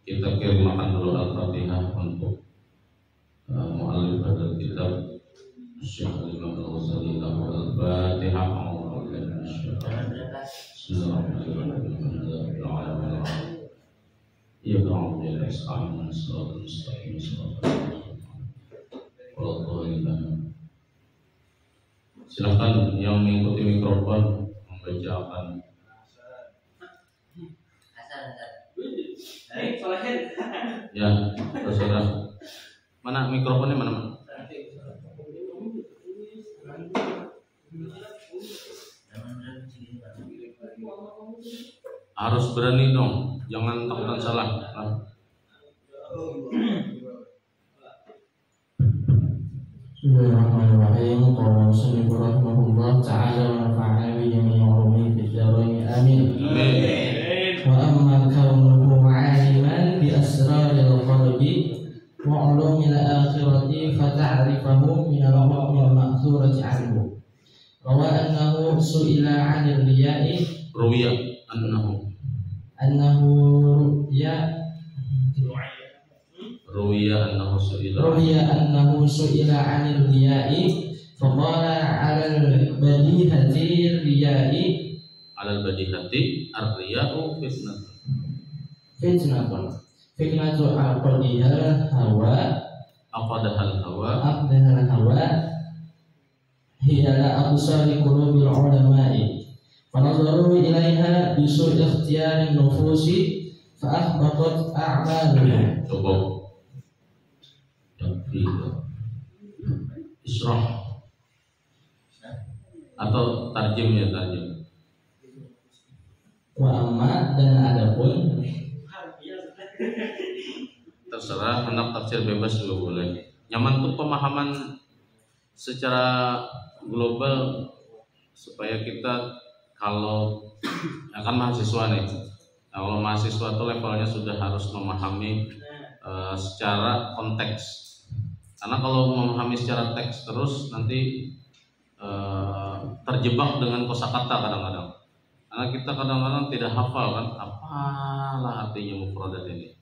Kita kirimkan dulu Al-Fatihah untuk mu'allif hadal kitab Syekh Imam Al-Ghazali. Al-Fatihah. Bismillahirrahmanirrahim. Ya Allah, ya Rahman, sallallahu alaihi wasallam. Silakan yang mengikuti mikrofon membacakan. Ya, saudara. Mana mikrofonnya mana? Harus berani dong, jangan takut salah. Bismillahirrahmanirrahim. Qala musannif rahimahullah ta'ala wa nafa'ana bi jami'i ulumi fid dharain amin. Wa amma kaunuhu 'aliman bi asraril qalbi wa 'ulumil akhirati fa ta'rifahu min al-hukmi al-ma'thurati 'anhu. Rawa annahu su'ila 'anil riya'i Ruwiya annahu su'ila 'anil riya'i fa qala 'alal badihati riya'i alal badihati ar-riya'u fitnatun aqdihal hawa hiya la absari qulubil ulama'i fa nazaru ilaiha bi su'i ikhtiyarin nufusi fa ahbatat a'maluhum. Coba Isyrah atau tarjim ya, tarjim. Wa amma, dan adapun, terserah, anak tafsir bebas juga boleh. Nyaman tuh pemahaman secara global supaya kita kalau akan mahasiswa nih, kalau mahasiswa tuh levelnya sudah harus memahami secara konteks. Karena kalau memahami secara teks terus nanti terjebak dengan kosakata kadang-kadang. Karena kita kadang-kadang tidak hafal kan, apalah artinya mufradat ini.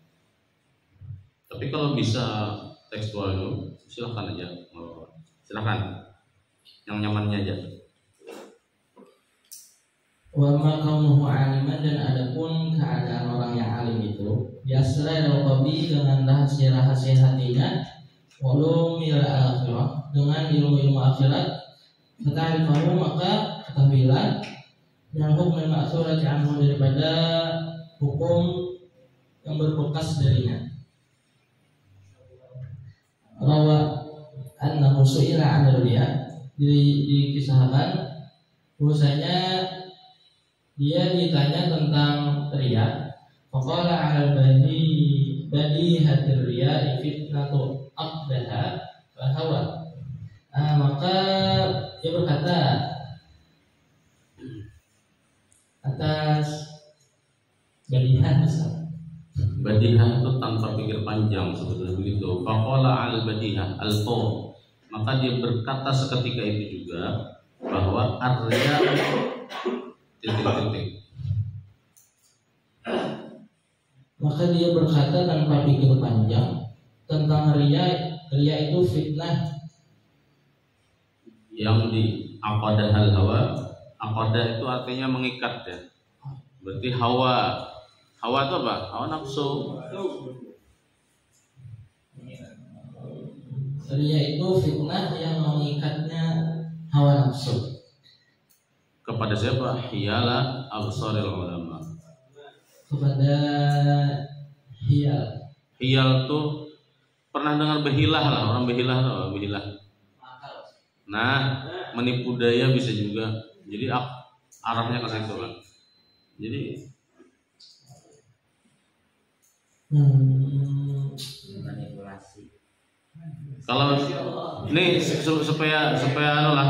Tapi kalau bisa tekstual dulu, silakan aja. Silakan. Yang nyamannya aja. wa ma kaunuhu 'aliman, dan adapun keadaan orang yang alim itu biasanya al-qabi dengan rahasia-rahasia hatinya, ulumil akhirah dengan ilmu-ilmu akhirat, fata'rifahu, maka ketahuilah yang hukum ma'thurati anhu, daripada hukum yang berbekas darinya. Rawa annahu su'ila 'anil riya, dikisahkan bahwasanya dia ditanya tentang riya. Faqala 'alal badihatir riya fitnatu aqdaha wa hawa. Maka dia berkata atas badihah, Badihah itu tanpa pikir panjang sebetulnya begitu. Faqala al badihah al-qawl, maka dia berkata seketika itu juga bahwa ar-riya titik-titik. Maka dia berkata tanpa pikir panjang tentang riya. Riya itu fitnah yang di aqadah al-hawa. Aqadah itu artinya mengikat ya. Berarti hawa. Hawa itu apa? Hawa nafsu. Riya itu fitnah yang mengikatnya hawa nafsu. Kepada siapa? Hiyala absaril ulama. Kepada hiyal. Hiyal tuh pernah dengar behilah lah, orang behilah tuh, behilah. Nah, menipu daya bisa juga. Jadi arahnya ke situ kan. Jadi manipulasi. Kalau ini supaya anu lah,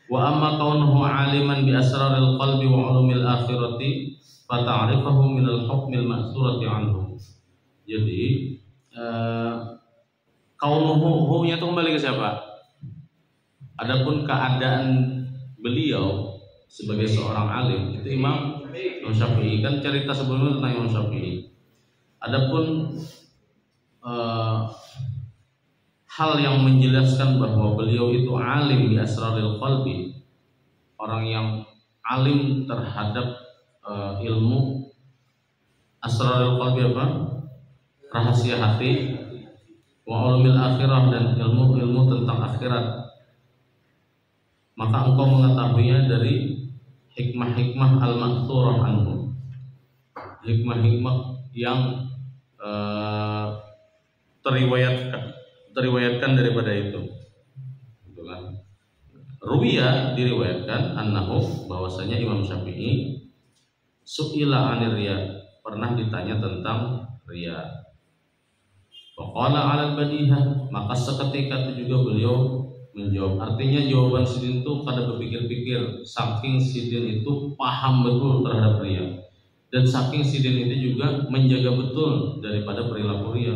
wa amma kaunuhu 'aliman bi asraril qalbi wa 'ulumil akhirati fa ta'rifahu min al-hukmil ma'thurati anhu. Jadi kaunuhu nya itu kembali ke siapa? Adapun keadaan beliau sebagai seorang alim itu Imam Syafi'i, kan cerita sebelumnya tentang Imam Syafi'i. Adapun hal yang menjelaskan bahwa beliau itu alim di asraril qalbi, orang yang alim terhadap ilmu asrarul qalbi apa? Rahasia hati, wa ulumil akhirah, dan ilmu-ilmu tentang akhirat. Maka engkau mengetahuinya dari hikmah-hikmah al-ma'thurah anhu, hikmah-hikmah yang teriwayatkan daripada itu. Gitu kan? Ruwiya, diriwayatkan annahu, bahwasanya Imam Syafi'i su'ila 'anir riya, pernah ditanya tentang riya. Faqala 'alal badihah, maka seketika itu juga beliau menjawab. Artinya jawaban Sidin itu kada berpikir-pikir, saking Sidin itu paham betul terhadap riya, dan saking Sidin itu juga menjaga betul daripada perilaku riya.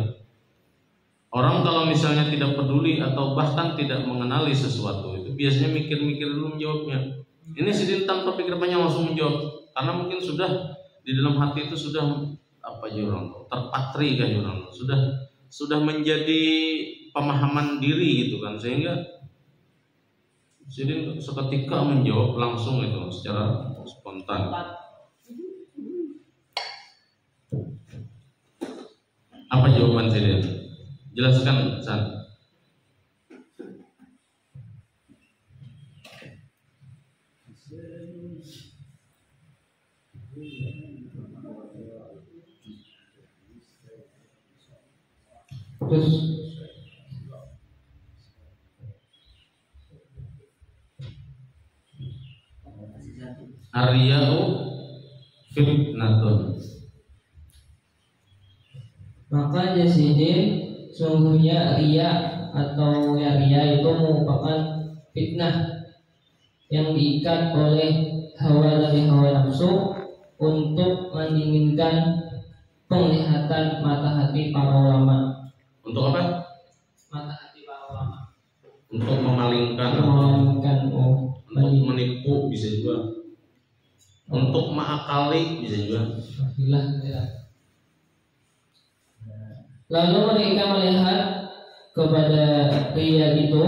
Orang kalau misalnya tidak peduli atau bahkan tidak mengenali sesuatu, itu biasanya mikir-mikir dulu menjawabnya. Ini Sidin tanpa pikir panjang langsung menjawab, karena mungkin sudah di dalam hati itu sudah terpatri kan orang, sudah menjadi pemahaman diri gitu kan, sehingga Sidin seketika menjawab langsung itu secara spontan. Apa jawaban Sidin? Jelaskan, San. Terus Ar-riya'u fitnatun. maka di sini sungguhnya riya atau riya itu merupakan fitnah yang diikat oleh hawa dari hawa nafsu untuk menginginkan penglihatan mata hati para ulama. Untuk apa? Mata hati para ulama. Untuk memalingkan, untuk menipu bisa juga, untuk mengakali bisa juga. Lalu mereka melihat kepada riya itu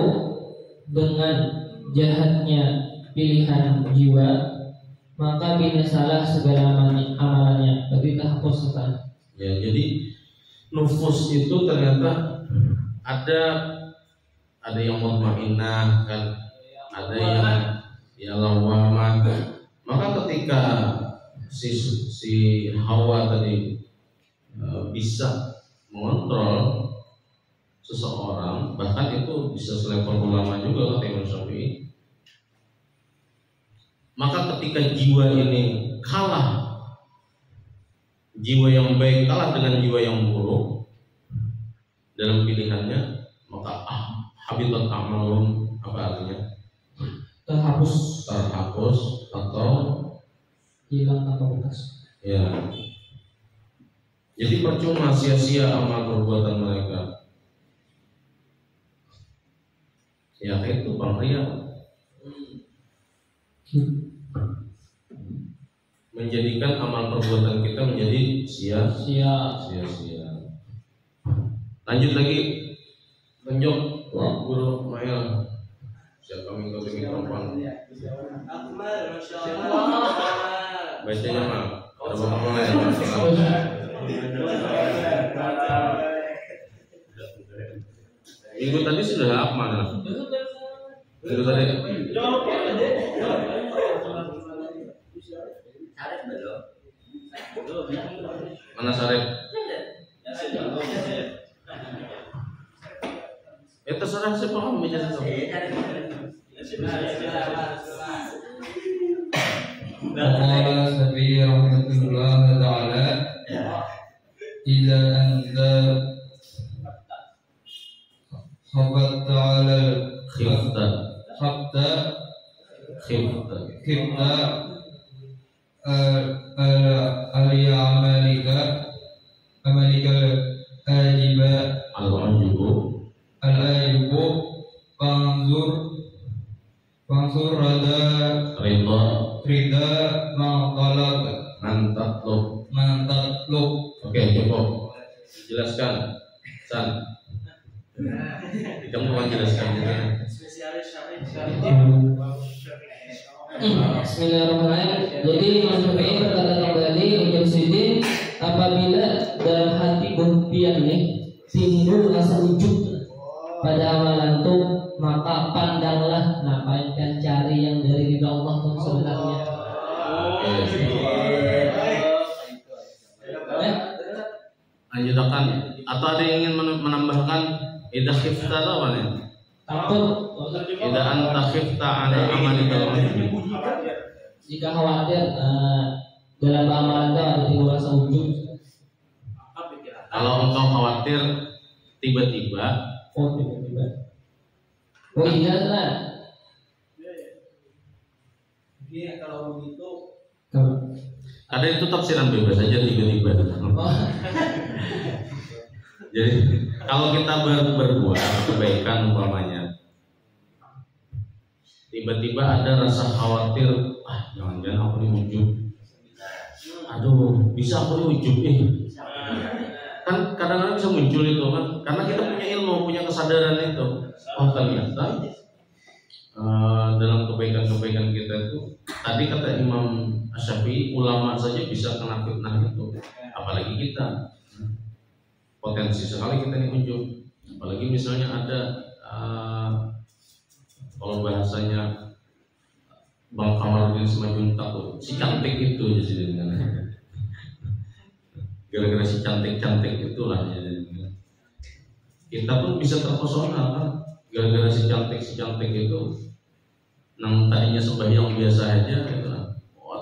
dengan jahatnya pilihan jiwa, maka binasalah segala amalannya. Berarti terhapus setan. Ya, jadi nufus itu ternyata ada yang mutmainnah kan, ada yang lawamah. Maka ketika si Hawa tadi bisa mengontrol seseorang, bahkan itu bisa selevel ulama juga kata Imam Syafi'i. Maka ketika jiwa ini kalah, jiwa yang baik kalah dengan jiwa yang buruk dalam pilihannya, maka habitat amalum, apa artinya? Terhapus atau hilang tanpa bekas. Ya. Jadi percuma, sia-sia amal perbuatan mereka. Ya itu riya. Menjadikan amal perbuatan kita menjadi sia-sia. Lanjut lagi, tunjuk Guru Mail. Siapa minggu mikrofon? Bacanya mah ada bapak lain. Minggu tadi sudah apa mana? Minggu tadi. Mana Sarep? Terserah siapa kamu bicara sama. Qala Sabi rahmatullah ta'ala ila anda khabat ta'ala khifta aliya amalika ajiba al-ajibu Fansur rida ma'talab mantatlub. Oke, cukup. Jelaskan, San. Kamu mau jelaskan gitu. Bismillahirrahmanirrahim. Jadi Imam Syafi'i berkata kembali untuk sidin apabila dalam hati berpian nih timbul rasa ujub pada amalan itu, maka pandanglah, kan cari yang dari ridha Allah tuh sebenarnya. Lanjutkan. Atau ada yang ingin menambahkan idza khifta apa nih? Takut. Idza anta khifta ala amalika. Jika khawatir dalam amalan itu ada timbul rasa ujub. Kalau engkau khawatir tiba-tiba. Oh iya lah. Kalau begitu. Ada itu tafsiran bebas saja tiba-tiba. Oh. Jadi kalau kita berbuat kebaikan umpamanya, tiba-tiba ada rasa khawatir, jangan-jangan aku ini ujub. Aduh, bisa aku ini ujub nih. Kan kadang-kadang bisa muncul itu kan, karena kita punya ilmu, punya kesadaran itu. Oh ternyata dalam kebaikan-kebaikan kita itu, tadi kata Imam Syafi'i, ulama saja bisa kena fitnah itu, apalagi kita. Potensi sekali kita ini ujub. Apalagi misalnya ada kalau bahasanya Bang Kamarudin Semajuntak tuh, si cantik itu jadi gara-gara si cantik-cantik itulah jadi kita pun bisa terpesona kan, gara-gara si cantik itu. Nang tadinya sembahyang biasa aja gitu.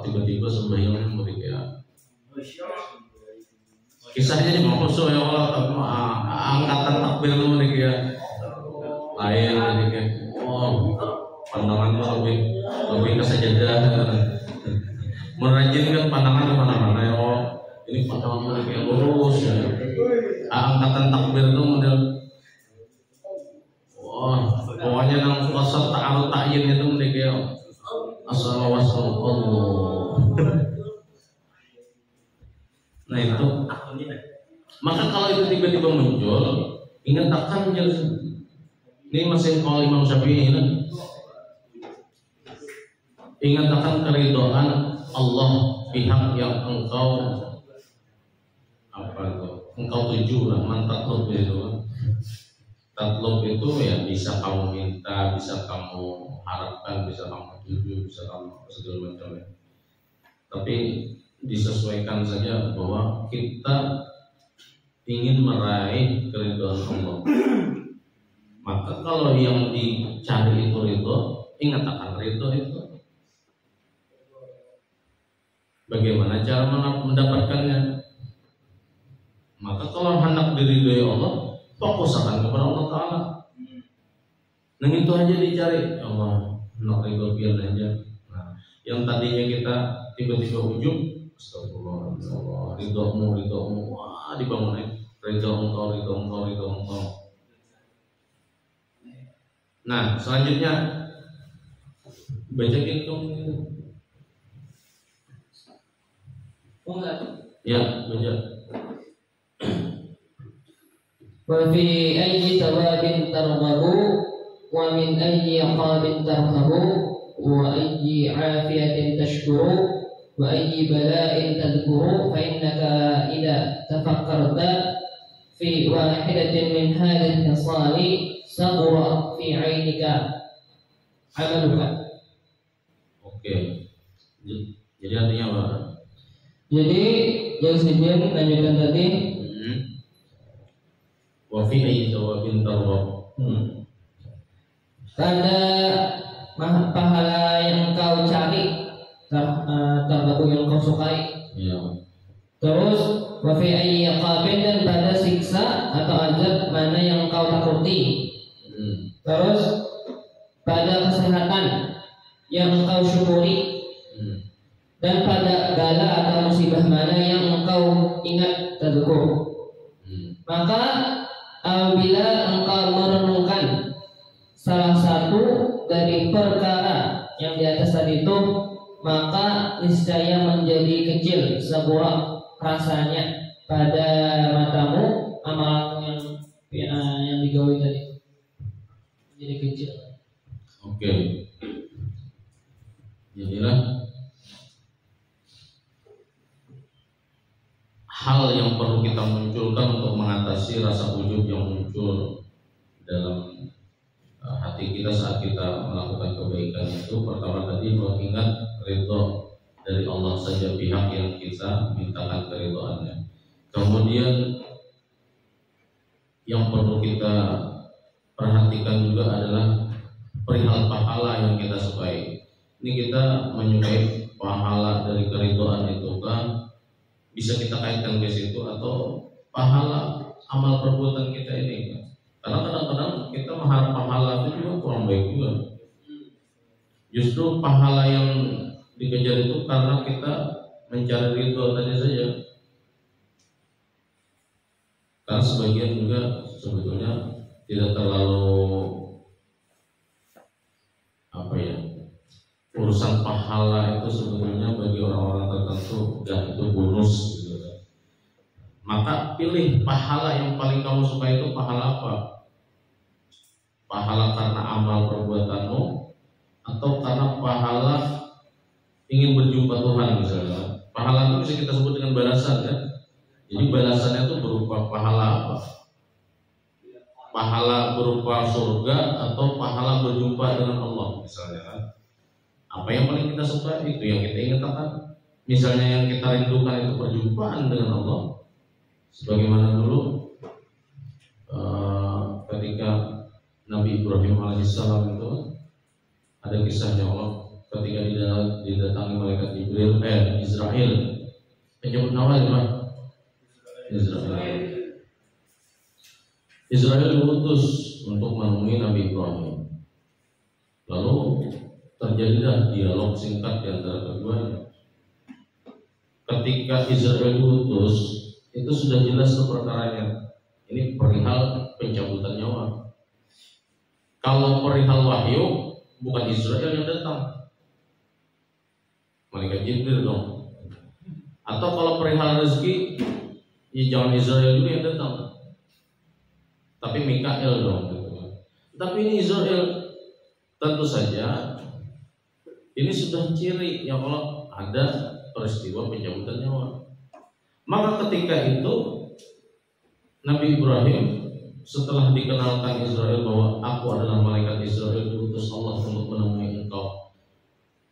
Tiba-tiba sembahyang mereka. Kisahnya di Makoso ya Allah, angkatan takbir itu mereka lain mereka. Pandangan lebih ke sajadah. Merajinkan pandangan kemana-mana ya Allah. Ini pandangan mereka yang lurus ya. Angkatan takbir itu model. Pokoknya nang qasar ta'arud ta'yin itu mereka assalamualaikum. Nah itu, maka kalau itu tiba-tiba muncul, ingat akan ini masih kalau Imam Syafi'i ini, ingat akan keridhaan Allah pihak yang engkau engkau tuju lah, mantaklub itu. Taklub itu ya bisa kamu minta, bisa kamu harapkan, bisa kamu tuju, bisa kamu segala macam. Tapi disesuaikan saja bahwa kita ingin meraih keridhaan Allah. Maka kalau yang dicari itu ingat akan ridho itu. Bagaimana cara mendapatkannya? Maka kalau hendak diridhoi Allah, fokus akan kepada Allah Ta'ala. Nah itu aja dicari. Allah hendak ridho biar aja. Nah, yang tadinya kita tiba-tiba ujub, astagfirullah, ridhomu, wah dibangun ridho engkau. Nah selanjutnya bacain kamu. Ya baca. Wa fi ayyi thawabin targhabu wa min ayyi iqabin tarhabu wa ayyi afiyatin tashkuru wa ayyi bala'in tadhkuru fa innaka idza tafakkarta fi wahidatin min hadhihi al-khisali saghura fi 'ainika 'amaluka. Oke. Jadi artinya apa? Jadi yang sebelum lanjutan tadi wa fi ayyi thawabin targhab. Pada pahala yang kau cari, terbaku yang kau sukai. Ya. Terus wa fi ayyi iqabin, dan pada siksa atau azab mana yang kau takuti. Terus pada kesehatan yang kau syukuri. Dan pada bala atau musibah mana yang engkau ingat tadkur. Maka apabila engkau merenungkan salah satu dari perkara yang di atas tadi itu, maka niscaya menjadi kecil sebuah rasanya pada matamu kita munculkan untuk mengatasi rasa ujub yang muncul dalam hati kita saat kita melakukan kebaikan itu. Pertama tadi mengingat ridho dari Allah saja pihak yang kita mintakan keridhoannya. Kemudian yang perlu kita perhatikan juga adalah perihal pahala yang kita sukai. Ini kita menyukai pahala dari keridhaan itu kan bisa kita kaitkan ke situ, atau pahala amal perbuatan kita ini kan. Karena kadang-kadang kita mengharap pahala itu juga kurang baik juga. Justru pahala yang dikejar itu karena kita mencari ridho tadi saja. Karena sebagian juga sebetulnya tidak terlalu urusan pahala itu sebetulnya bagi orang-orang tertentu itu bonus gitu. Maka pilih pahala yang paling kamu suka. Itu pahala apa? Pahala karena amal perbuatanmu, atau karena pahala ingin berjumpa Tuhan misalnya. Pahala itu bisa kita sebut dengan balasan kan. Jadi balasannya itu berupa pahala apa? Pahala berupa surga atau pahala berjumpa dengan Allah misalnya kan. Apa yang paling kita suka itu yang kita inginkan. Misalnya yang kita rindukan itu perjumpaan dengan Allah. Sebagaimana dulu ketika Nabi Ibrahim alaihissalam itu ada kisahnya Allah ketika didatangi malaikat Jibril, Israel, penyebut nama apa? Israel diutus untuk menemui Nabi Ibrahim. Lalu terjadilah dialog singkat di antara keduanya. Ketika Israel diutus, itu sudah jelas perkaranya. Ini perihal pencabutan nyawa. Kalau perihal wahyu, bukan Israel yang datang, malaikat Jibril dong. Atau kalau perihal rezeki, ya jangan Israel juga yang datang, tapi Mikael dong gitu. Tapi ini Israel. Tentu saja ini sudah ciri yang Allah ada peristiwa pencabutan nyawa. Maka ketika itu Nabi Ibrahim setelah dikenalkan Israel bahwa aku adalah malaikat Israel diutus Allah untuk menemui engkau,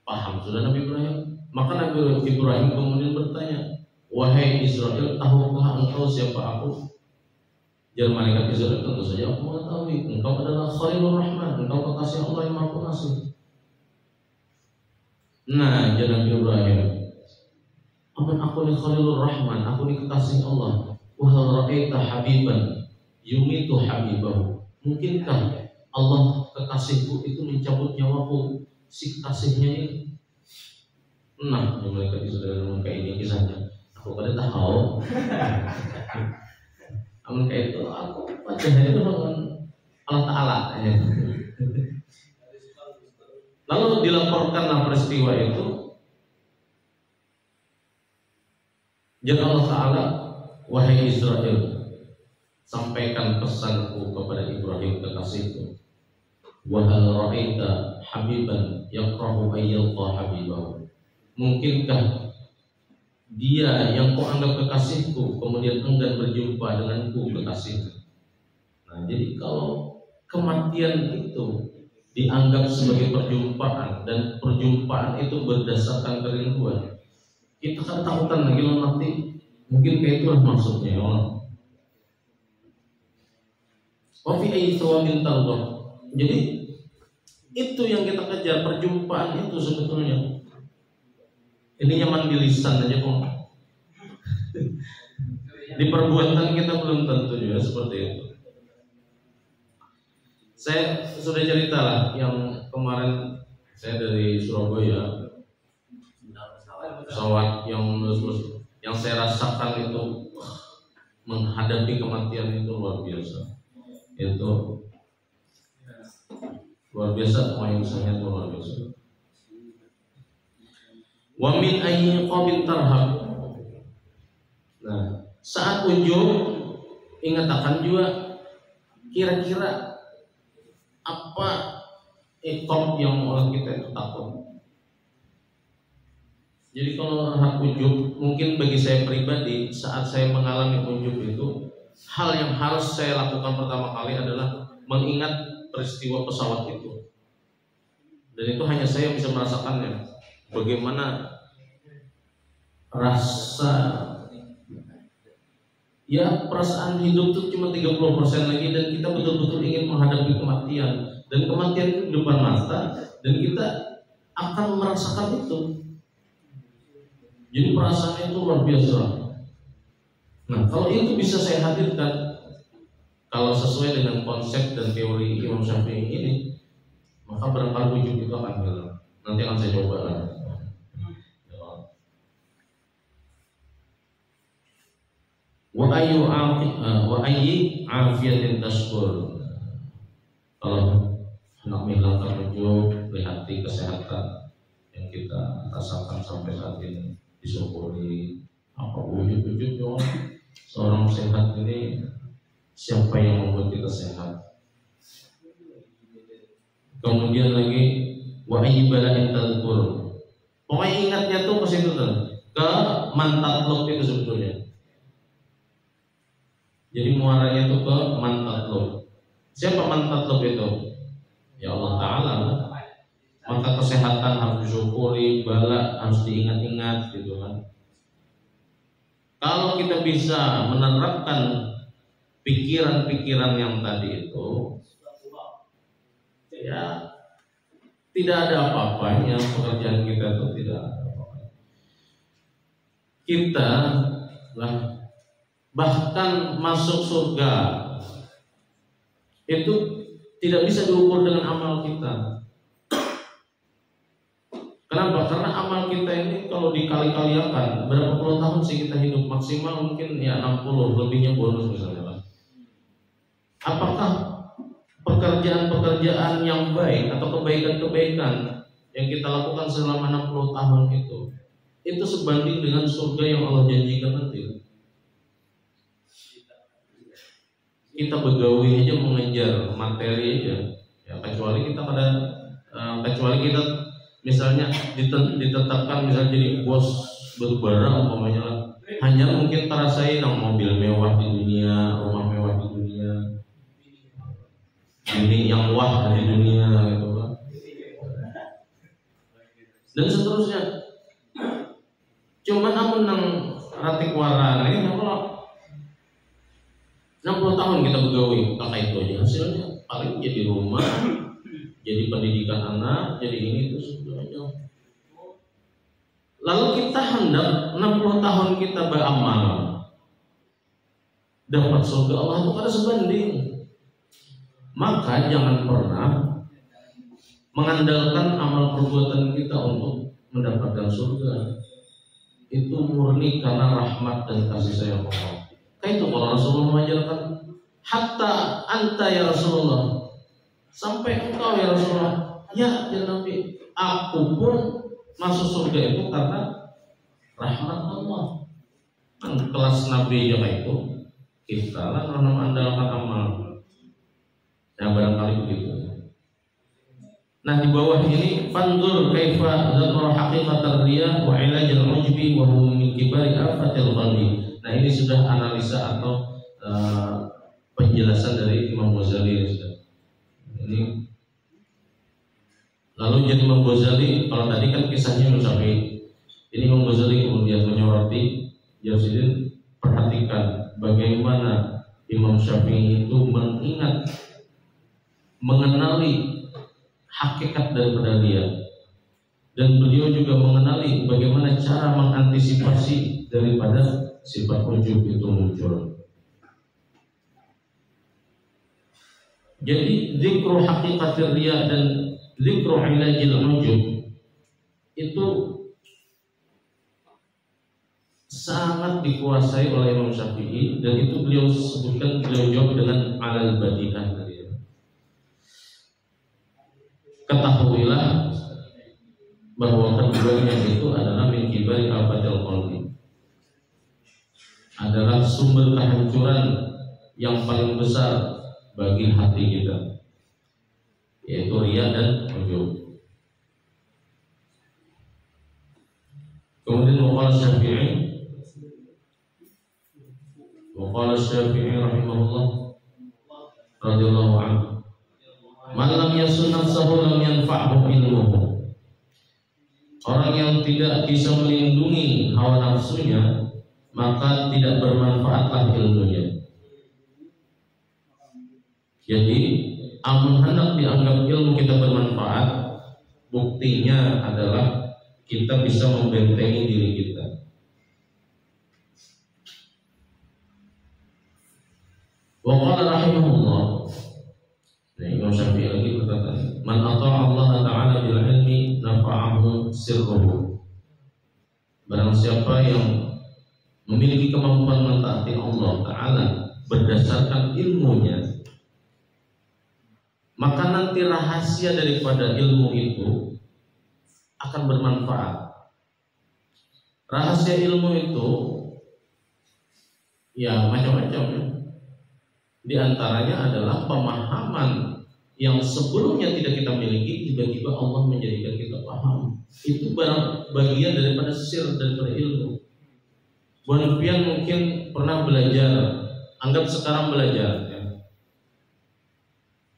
paham sudah Nabi Ibrahim. Maka Nabi Ibrahim kemudian bertanya, wahai Israel, tahukah engkau siapa aku? Jadi malaikat Israel, tentu saja aku mengetahui engkau adalah Khalilur Rahman, engkau kekasih Allah yang Maha Pengasih. Nah, jadi Nabi Ibrahim, aman aku ni Khalilur Rahman, aku ni kekasih Allah. Wa hal ra'aita habiban yumitu habibahu. Mungkinkah Allah kekasihku itu mencabut nyawaku si kekasihnya ini? Nah, malaikat Israel ngomong kayak ini kisahnya. Aku pada tahu. Amun kayak itu aku baca itu dengan Allah Ta'ala. Lalu dilaporkanlah peristiwa itu. Jadi Allah Ta'ala, wahai Israel, sampaikan pesanku kepada Ibrahim kekasihku. Wa hal ra'aita habiban yakrahu ayyalqa habibahu. Mungkinkah dia yang kau anggap kekasihku kemudian enggan berjumpa denganku kekasihku? Nah, jadi kalau kematian itu dianggap sebagai perjumpaan dan perjumpaan itu berdasarkan kerinduan, kita kan takutan lagi lo nanti mungkin kayak itulah maksudnya ya Allah. Wa fi ayyi thawabin tardah. Jadi itu yang kita kejar, perjumpaan itu sebetulnya. Ini nyaman di lisan aja kok. Di perbuatan kita belum tentu juga seperti itu. Saya sudah cerita lah yang kemarin saya dari Surabaya, pesawat yang saya rasakan itu menghadapi kematian itu luar biasa. Itu luar biasa, pengayusannya itu luar biasa. Wa min ayyi qabil tarhab. Nah, saat ujub ingat akan juga kira-kira apa iqab yang oleh kita itu takut. Jadi kalau hak ujub, mungkin bagi saya pribadi saat saya mengalami ujub itu, hal yang harus saya lakukan pertama kali adalah mengingat peristiwa pesawat itu. Dan itu hanya saya bisa merasakannya. Bagaimana rasa, ya perasaan hidup itu cuma 30% lagi dan kita betul-betul ingin menghadapi kematian. Dan kematian itu di depan mata dan kita akan merasakan itu. Jadi perasaannya itu luar biasa. Nah, kalau itu bisa saya hadirkan, kalau sesuai dengan konsep dan teori Imam Syafi'i ini, maka barangkali ujub itu akan hilang. Nanti akan saya coba lah. Wa ayyi afiyatin tashkur. Kalau hendak menghilangkan ujub, lihati kesehatan yang kita rasakan sampai saat ini, disyukuri. Apa wujud-wujud dong seorang sehat ini, siapa yang membuat kita sehat? Kemudian lagi wa ibadatin tadhkur. Pokoknya ingatnya tuh ke situ tuh, ke mantatlub itu sebetulnya. Jadi muaranya tuh ke mantatlub. Siapa mantatlub itu? Ya Allah Ta'ala. Maka kesehatan harus disyukuri, bala harus diingat-ingat gitu kan. Kalau kita bisa menerapkan pikiran-pikiran yang tadi itu, ya tidak ada apa-apanya pekerjaan kita itu, tidak ada apa-apanya. Kita lah bahkan masuk surga itu tidak bisa diukur dengan amal kita. Kenapa? Karena amal kita ini kalau dikali-kaliakan, berapa puluh tahun sih kita hidup, maksimal mungkin ya 60, lebihnya bonus misalnya lah. Apakah pekerjaan-pekerjaan yang baik atau kebaikan-kebaikan yang kita lakukan selama 60 tahun itu sebanding dengan surga yang Allah janjikan nanti? Kita begawi aja mengejar materi aja, ya kecuali kita misalnya ditetapkan misalnya jadi bos berbara umpamanya lah, hanya mungkin terasai mobil mewah di dunia, rumah mewah di dunia, ini yang wah di dunia gitu kan, dan seterusnya. Cuman namun nang ratik warane kalau 60 tahun kita begawi, kakak itu aja hasilnya paling jadi rumah, jadi pendidikan anak, jadi ini terus aja. Lalu kita hendak 60 tahun kita beramal dapat surga Allah itu ada sebanding. Maka jangan pernah mengandalkan amal perbuatan kita untuk mendapatkan surga. Itu murni karena rahmat dan kasih sayang Allah. Kayak itu kalau Rasulullah mengajarkan, hatta anta ya Rasulullah, sampai engkau ya Rasulullah, ya Nabi, aku pun masuk surga itu karena rahmat Allah. Kan kelas Nabi yang itu kita lah karena mengandalkan amal. Nah barangkali begitu. Nah di bawah ini fanzur kaifa dzakara haqiqatar riya wa ilajal ujbi wa huwa min kibari afatil qalbi. Nah ini sudah analisa atau penjelasan dari Imam Ghazali. Ini lalu jadi Imam Ghazali, kalau tadi kan kisahnya Imam Syafi'i, ini Imam Ghazali kemudian menyoroti, jadi perhatikan bagaimana Imam Syafi'i itu mengenali hakikat daripada dia, dan beliau juga mengenali bagaimana cara mengantisipasi daripada sifat ujub itu muncul. Jadi zikru haqiqatir riya dan zikru ilajil ujub itu sangat dikuasai oleh Imam Syafi'i, dan itu beliau sebutkan, beliau jawab dengan alal badihah tadi. Ketahuilah bahwa keduanya itu adalah min kibari al-fajal qalbi, adalah sumber kehancuran yang paling besar bagi hati kita, yaitu riya dan ujub. Kemudian waqala Syafi'i rahimahullah radhiyallahu anhu, man lam yasun nafsahu lam yanfa'hu ilmuhu. Orang yang tidak bisa melindungi hawa nafsunya, maka tidak bermanfaatlah ilmunya. Jadi, amun hendak dianggap ilmu kita bermanfaat, buktinya adalah kita bisa membentengi diri kita. Wa qala rahimahullah, Imam Syafi'i lagi berkata, man ata'a Allah Ta'ala bil ilmi nafa'ahu sirruhu. Barang siapa yang memiliki kemampuan mentaati Allah Ta'ala berdasarkan ilmunya, maka nanti rahasia daripada ilmu itu akan bermanfaat. Rahasia ilmu itu ya macam-macam. Di antaranya adalah pemahaman yang sebelumnya tidak kita miliki, tiba-tiba Allah menjadikan kita paham. Itu bagian daripada sir, daripada ilmu. Buan pian mungkin pernah belajar, anggap sekarang belajar ya.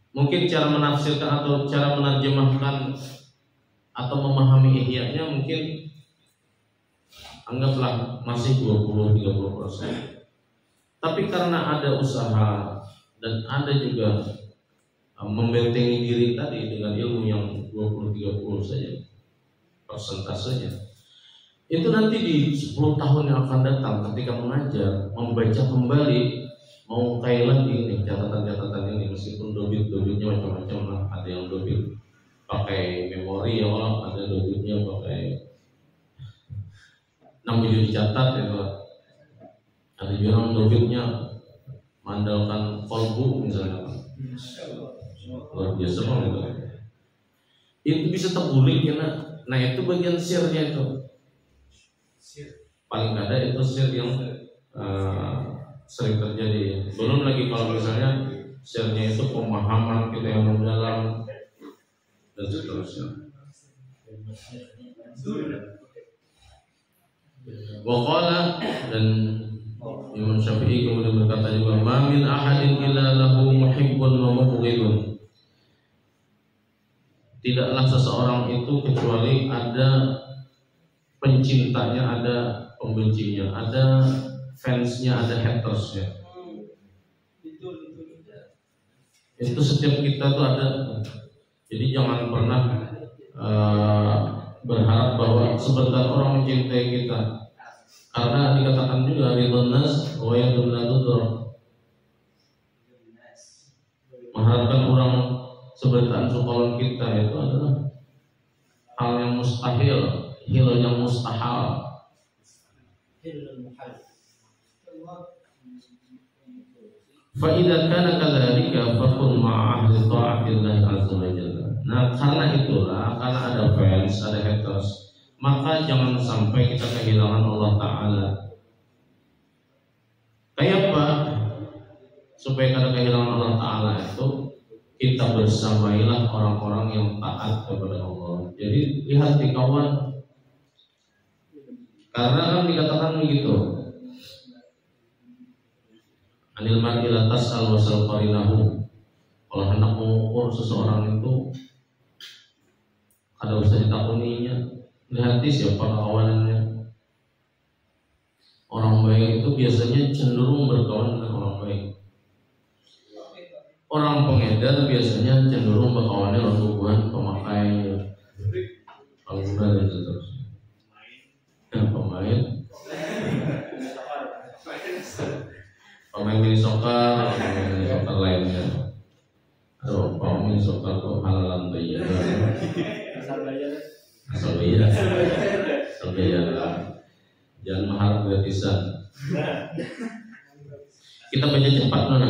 Mungkin cara menafsirkan atau cara menerjemahkan atau memahami ihya'nya mungkin anggaplah masih 20-30%. Tapi karena ada usaha dan ada juga membentengi diri tadi dengan ilmu yang 20-30 saja persentasenya, itu nanti di 10 tahun yang akan datang ketika mengajar, membaca kembali, mau kayak lagi nih catatan-catatan ini, meskipun dobit-dobitnya macam-macam lah. Ada yang dobit pakai memori ya Allah, ada dobitnya pakai 6 video dicatat ya Allah. Ada juga yang dobitnya mengandalkan kolbu misalnya, luar biasa banget itu. Itu bisa terguling ya. Nah itu bagian sirnya itu. Paling kada itu sir yang sering terjadi. Belum lagi kalau misalnya sirnya itu pemahaman kita yang mendalam dan seterusnya. Waqala, dan Imam Syafi'i kemudian berkata juga, ma min ahadin illa lahu muhibbun wa mubghidun. Tidaklah seseorang itu kecuali ada pencintanya, ada pembencinya, ada fansnya, ada hatersnya. Itu setiap kita tuh ada. Jadi jangan pernah berharap bahwa sebentar orang mencintai kita, karena dikatakan juga ridwan nas wa yadun ladur. Mengharapkan orang sebentar sukawan kita itu adalah hal yang mustahil, hil yang mustahil. Fa idza kana kadzalika fakun ma'a ahli ta'atillahi azza wa jalla. Nah, karena itulah, karena ada fans, ada haters, maka jangan sampai kita kehilangan Allah Ta'ala. Kayak apa? Supaya kita kehilangan Allah Ta'ala itu, kita bersamailah orang-orang yang taat kepada Allah. Jadi lihat di kawan, karena kan dikatakan begitu, anil mar'i la tas'al wa sal qarinahu. Kalau hendak mengukur seseorang itu, ada usah ditakuninya. Lihat siapa kawanannya. Orang baik itu biasanya cenderung berkawan dengan orang baik. Orang pengedar biasanya cenderung berkawannya dengan hubungan pemakai pengguna dan seterusnya. Pemain mini soccer, pemain soccer lainnya. Aduh, pemain soccer kok halalan bayar. Asal bayar. Jangan mahal gratisan. Kita baca cepat mana?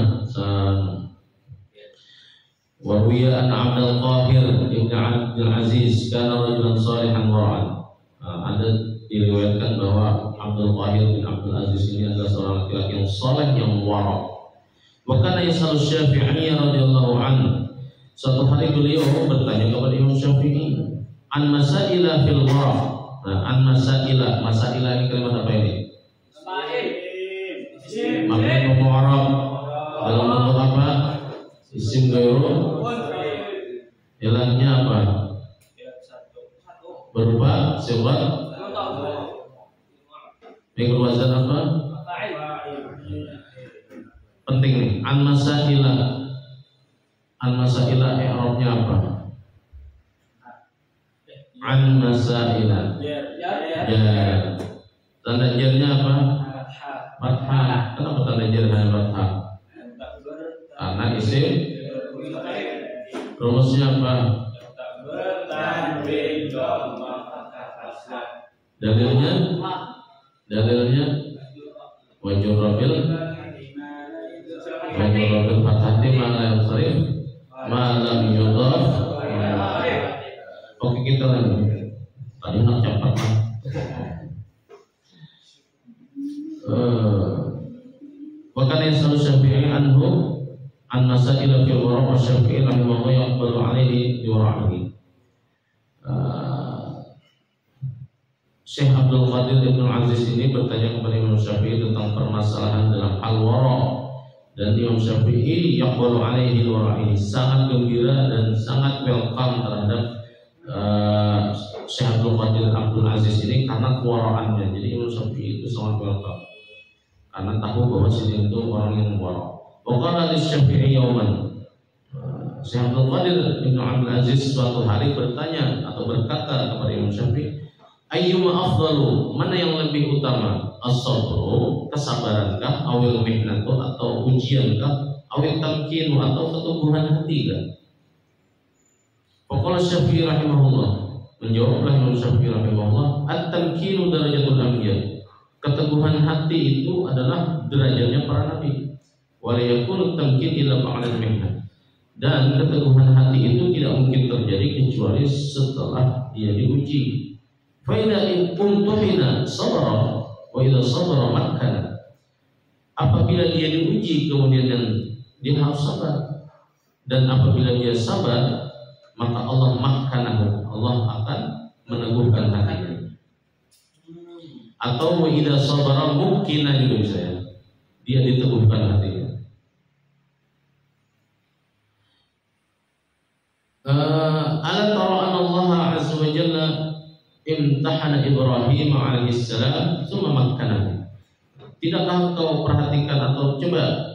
Waruya an Abdul Qahir ibn Abdul Aziz kana rajulan salihan wara'an. Ada diriwayatkan bahwa Abdul Qahir bin Abdul Aziz ini adalah seorang laki-laki yang saleh, yang wara'. Wa kana yasalu Syafi'i radhiyallahu anhu. Suatu hari beliau bertanya kepada Imam Syafi'i an masaila fil wara', Nah, an masailah, masailah ini kalimat apa ini? Mabni mu'rab dalam bentuk apa? Isim ghairu ilahnya apa? Berupa sifat yang berwazan apa? Penting nih. An masailah i'rabnya apa? An masailah. Ya. Tanda jarnya apa? Fathah. Kenapa tanda jar hanya fathah? Karena isim. Rumusnya apa? Dalilnya wajur rabil fathati ma'lam sarif ma'lam yudhaf. Oke, kita lanjut. Tadi nak cepat kan? Bahkan yang selalu Syafi'i anhu an masail fil wara' wa Syafi'i rahimahullah yaqbalu alaihi biwara'ihi. Syekh Abdul Qadir Ibnu Aziz ini bertanya kepada Imam Syafi'i tentang permasalahan dalam hal wara', dan Imam Syafi'i yaqbalu alaihi biwara'ihi, sangat gembira dan sangat welcome terhadap Syekh Abdul Qadir Abdul Aziz ini karena kewara'annya. Jadi Imam Syafi'i itu sangat welcome karena tahu bahwa sini itu orang yang wara'. Waqala Syafi'i yauman, Syekh Abdul Qadir Ibnu Abdul Aziz suatu hari bertanya atau berkata kepada Imam Syafi'i, ayyuma afdalu, mana yang lebih utama? As-sabru, kesabarankah, awil mihnatu atau ujiankah, awil tamkinu atau keteguhan hatikah? Faqala Syafi'i rahimahullah, menjawablah Imam Syafi'i rahimahullah, at-tamkinu darajatul anbiya, keteguhan hati itu adalah derajatnya para nabi. Wa la yakunu tamkin illa ba'da mihnah, dan keteguhan hati itu tidak mungkin terjadi kecuali setelah dia diuji. Fa idza umtuhina sabara wa idza sabara makkana, apabila dia diuji kemudian dia harus sabar, dan apabila dia sabar maka Allah makkanahu, Allah akan meneguhkan hatinya. Atau wa idza sabara mukina juga bisa ya, dia diteguhkan hatinya. Ala tara anna Allah azza wa jalla imtahana Ibrahim alaihi salam tsumma makkanahu. Tidakkah kau perhatikan atau coba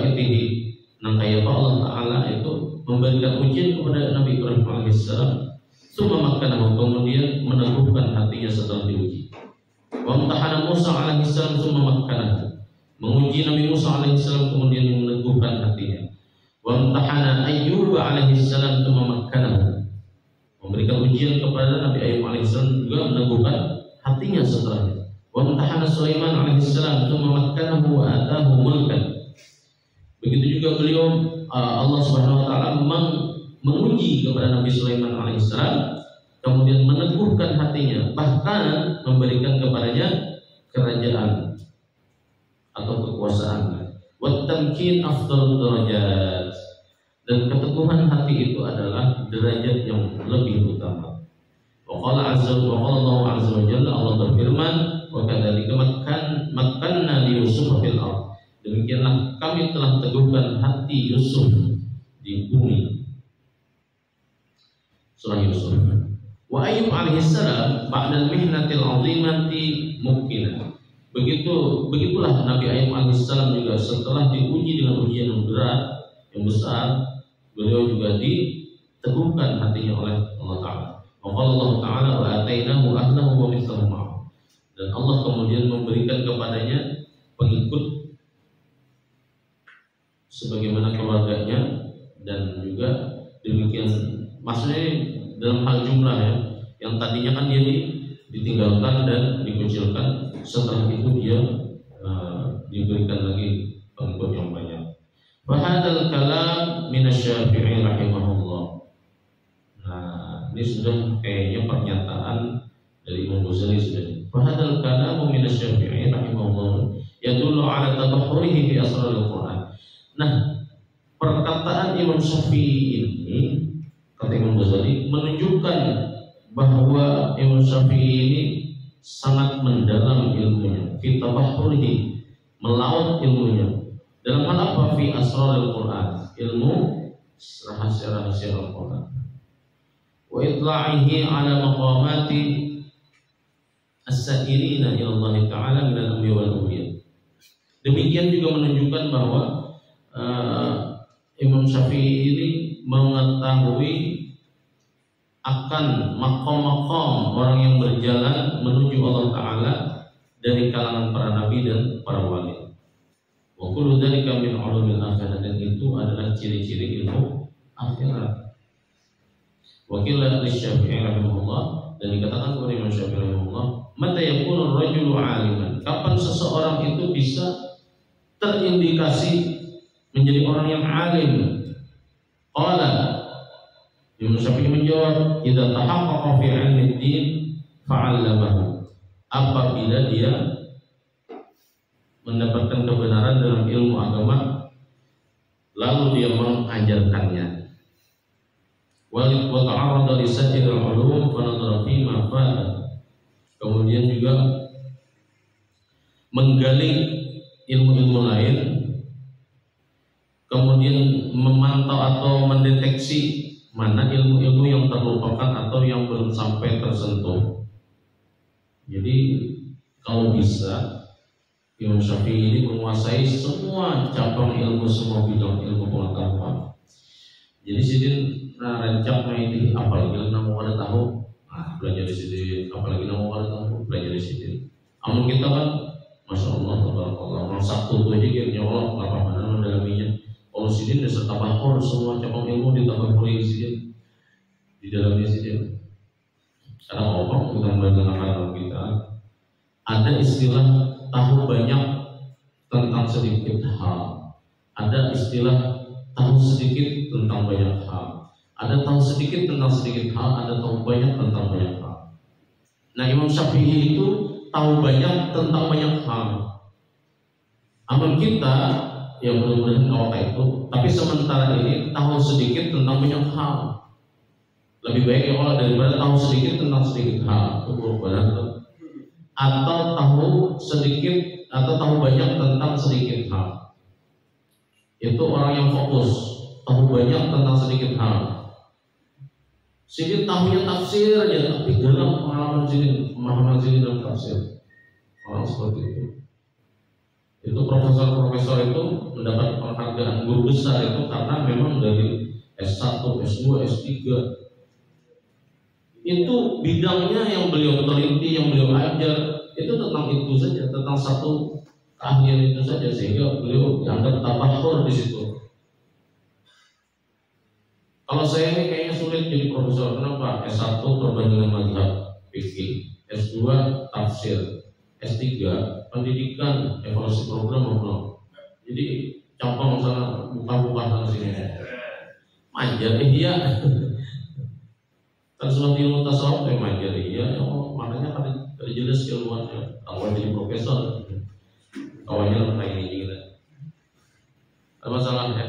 intihi nangkaya Allah Ta'ala itu memberikan ujian kepada Nabi Ibrahim alaihi salam, tsumma makkanahu, kemudian meneguhkan hatinya setelah diuji. Wa imtahana Musa alaihi salam tsumma makkanahu, menguji Nabi Musa alaihi salam kemudian meneguhkan hatinya. Wa imtahana Ayyub alaihi salam tsumma makkanahu, memberikan ujian kepada Nabi Ayyub alaihissalam juga meneguhkan hatinya setelahnya. Wa imtahana Sulaiman alaihissalam tsumma makkanahu wa atahu mulkan. Begitu juga beliau Allah Subhanahu wa taala menguji kepada Nabi Sulaiman alaihissalam, kemudian meneguhkan hatinya, bahkan memberikan kepadanya kerajaan atau kekuasaan. Wa tamkin afdalud darajat, dan keteguhan hati itu adalah derajat yang lebih utama. Wa qala Allah azza wa jalla, Allah berfirman, wa kadzalika makkanna li Yusuf fil ardh, demikianlah kami telah teguhkan hati Yusuf di bumi. Surah Yusuf. Wa Ayyub alaihissalam ba'da al-mihnatil 'azimati mukminah. Begitulah Nabi Ayyub alaihissalam juga setelah diuji dengan ujian yang berat, yang besar, beliau juga diteguhkan hatinya oleh Allah Ta'ala. Allah Ta'ala wa atainahu ahlahu wa mithlahu ma'ahu, dan Allah kemudian memberikan kepadanya pengikut sebagaimana keluarganya, dan juga demikian, maksudnya dalam hal jumlah ya, yang tadinya kan dia ditinggalkan dan dikucilkan, setelah itu dia diberikan lagi pengikut yang banyak. Fahadal kalam minasy-Syafi'i rahimahullah. Nah, ini sudah kayaknya pernyataan dari Imam Ghazali sudah. Fahadal kalam minasy-Syafi'i rahimahullah yadullu ala tabahhurihi fi asraril Qur'an. Nah, perkataan Imam Syafi'i ini, kata Imam Ghazali, menunjukkan bahwa Imam Syafi'i ini sangat mendalam ilmunya, fi tabahhurihi, melaut ilmunya. Dalam hal apa? Fi asrarul Quran, ilmu rahasia-rahasia Al-Quran. Wa itla'ihi ala maqamati as-sa'irina ila Allah Ta'ala min al-anbiya wal awliya. Demikian juga menunjukkan bahwa Imam Syafi'i ini mengetahui akan makom-makom orang yang berjalan menuju Allah Ta'ala dari kalangan para nabi dan para wali. Wa kullu dzalika min ulumil akhirah, dan itu adalah ciri-ciri ilmu akhirat. Wa qila lisy-Syafi'i rahimahullah, dan dikatakan oleh Imam Syafi'i rahimahullah, mata yakunu ar-rajulu 'aliman, kapan seseorang itu bisa terindikasi menjadi orang yang alim? Qala, Imam Syafi'i menjawab, idza tahaqqaqa fi 'ilmi ad-din fa'allamahu, apabila dia mendapatkan kebenaran dalam ilmu agama lalu dia mengajarkannya. Wa ta'arrada li sajil al-ulum fa nadara fi ma fa'ala, kemudian juga menggali ilmu-ilmu lain, kemudian memantau atau mendeteksi mana ilmu-ilmu yang terlupakan atau yang belum sampai tersentuh. Jadi kalau bisa Imam Syafi'i ini menguasai semua cabang ilmu, semua bidang ilmu pengetahuan. Jadi sidin rancak main apalagi namu ada tahu, belajar di sini, apalagi namu ada tahu, belajar di sini. Amun kita kan, masya Allah, tabarakallah, orang Sabtu itu aja kayaknya Allah apa mana mendalaminya. Kalau sidin dasar tabahur, semua cabang ilmu ditabahuri di sini, di dalamnya sini. Karena Allah kita mendengarkan kita ada istilah tahu banyak tentang sedikit hal, ada istilah tahu sedikit tentang banyak hal, ada tahu sedikit tentang sedikit hal, ada tahu banyak tentang banyak hal. Nah, Imam Syafi'i itu tahu banyak tentang banyak hal. Amal kita ya mudah-mudahan kalau kayak itu, tapi sementara ini tahu sedikit tentang banyak hal. Lebih baik ya kalau daripada tahu sedikit tentang sedikit hal, itu buruk banget. Atau tahu sedikit atau tahu banyak tentang sedikit hal. Itu orang yang fokus, tahu banyak tentang sedikit hal. Sedikit tahunya tafsir aja, tapi dalam pengalaman sini, pemahaman sini dalam tafsir. Orang seperti itu. Itu profesor-profesor itu mendapat penghargaan guru besar itu karena memang dari S1, S2, S3 itu bidangnya yang beliau teliti, yang beliau ajar itu tentang itu saja, tentang satu keahlian itu saja, sehingga beliau dianggap tabahur di situ. Kalau saya ini kayaknya sulit jadi profesor. Kenapa? S1 perbandingan mazhab fikih, S2 tafsir, S3 pendidikan, evaluasi program maupun. Jadi cabang sana buka-buka sana sini. Manja dia. Kan sudah ilmu tasawuf kayak manja dia. Makanya ada jelas keilmuannya. Kalau jadi profesor, kawannya kayak ini gitu. Ada masalah ya.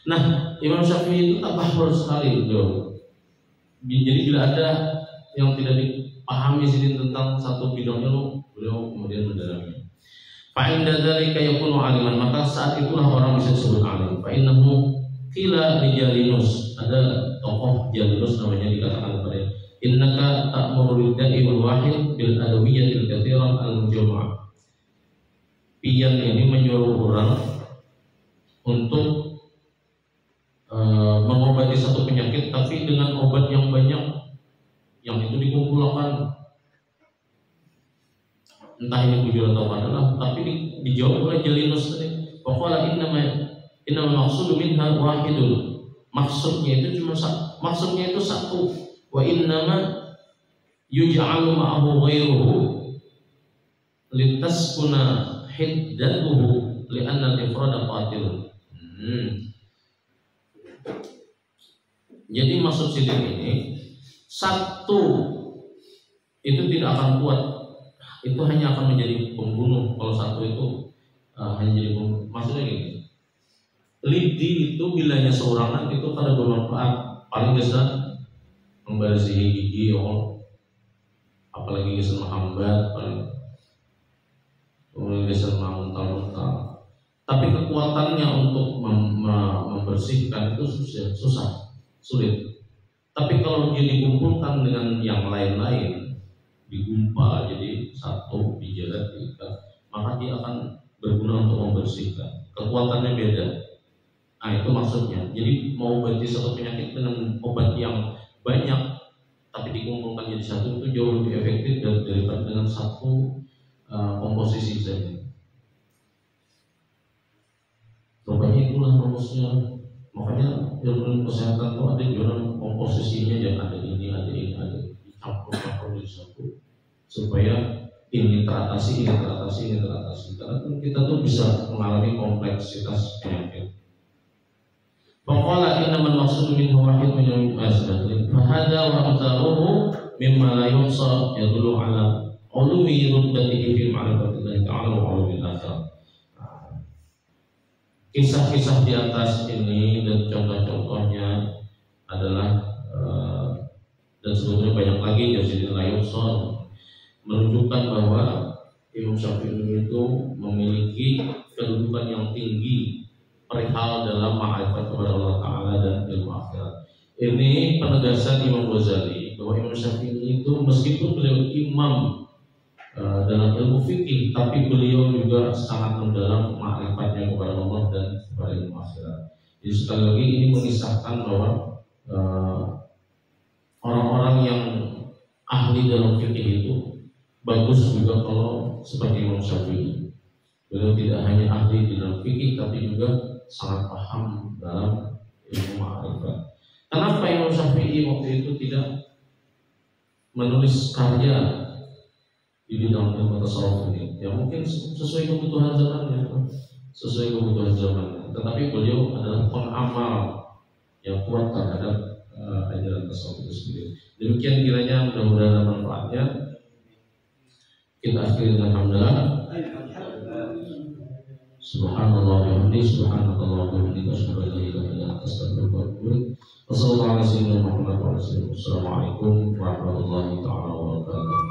Nah, Imam Syafi'i itu tabahur sekali beliau. Jadi bila ada yang tidak dipahami sini tentang satu bidang ilmu, beliau kemudian mendalami. Fa inda dzalika yakunu aliman, maka saat itulah orang bisa disebut alim. Fa innahu qila li Jalinus, ada tokoh Jalinus namanya dikatakan kepada innaka ta'muru lidda'i wal wahid bil adawiyyatil katsirah al mujamma'. Pian ini menyuruh orang untuk mengobati satu penyakit, tapi dengan obat yang banyak yang itu dikumpulkan, entah ini bujur atau adalah, tapi dijawab oleh Jalinus tadi. Pokoknya inna maksud minha wahidun, maksudnya itu cuma maksudnya itu satu. Wa innama yuj'alu ma'ahu ghairuhu litaskuna hiddatuhu li'anna al-ifrada qatil. Jadi maksud sidin ini satu itu tidak akan kuat, itu hanya akan menjadi pembunuh. Kalau satu itu hanya jadi pembunuh. Maksudnya gini, lidi itu bilanya seorangan itu kada bermanfaat, paling besar membersihi gigi, apalagi gesan menghambat, kemudian gesan mental. Tapi kekuatannya untuk membersihkan itu susah, sulit. Tapi kalau dia dikumpulkan dengan yang lain-lain, digumpa jadi satu, dijerat, diikat, maka dia akan berguna untuk membersihkan. Kekuatannya beda. Nah itu maksudnya. Jadi mau obati satu penyakit dengan obat yang banyak, tapi dikumpulkan jadi satu, itu jauh lebih efektif daripada dengan satu komposisi saja. Rupanya itulah rumusnya. Makanya ilmu kesehatan itu ada jualan komposisinya, jangan ada ini, dicampur jadi satu, supaya ini teratasi. Karena kan kita tuh bisa mengalami kompleksitas penyakit. Faqala innamal maqsudu minhu wahid min al-asbab. Fahadha wa amthaluhu mimma la yuhsa yadullu ala ulumi rubbatihi fi ma'rifatillahi ta'ala wa ulumil akhirah. Kisah-kisah di atas ini dan contoh-contohnya adalah dan sebetulnya banyak lagi jadi layuson menunjukkan bahwa Imam Syafi'i itu memiliki kedudukan yang tinggi perihal dalam ma'rifat kepada Allah Ta'ala dan ilmu akhirat. Ini penegasan Imam Ghazali bahwa Imam Syafi'i itu meskipun beliau imam dalam ilmu fikih, tapi beliau juga sangat mendalam ma'rifatnya kepada Allah dan kepada ilmu akhirat. Jadi sekali lagi ini mengisahkan bahwa orang-orang yang ahli dalam fikih itu bagus juga kalau seperti Imam Syafi'i. Beliau tidak hanya ahli dalam fikih, tapi juga sangat paham dalam ilmu ma'rifat. Kenapa Imam Syafi'i waktu itu tidak menulis karya di bidang ilmu tasawuf ini? Ya mungkin sesuai kebutuhan zamannya, Tetapi beliau adalah pengamal yang kuat terhadap ajaran tasawuf itu sendiri. Demikian kiranya, mudah-mudahan manfaatnya. Kita akhiri dengan hamdalah. Subhanallah wa bihamdihi, subhanallahi wa bihamdihi, asyhadu an la ilaha illa anta, astaghfiruka wa atubu ilaik. Wassalamualaikum warahmatullahi wabarakatuh.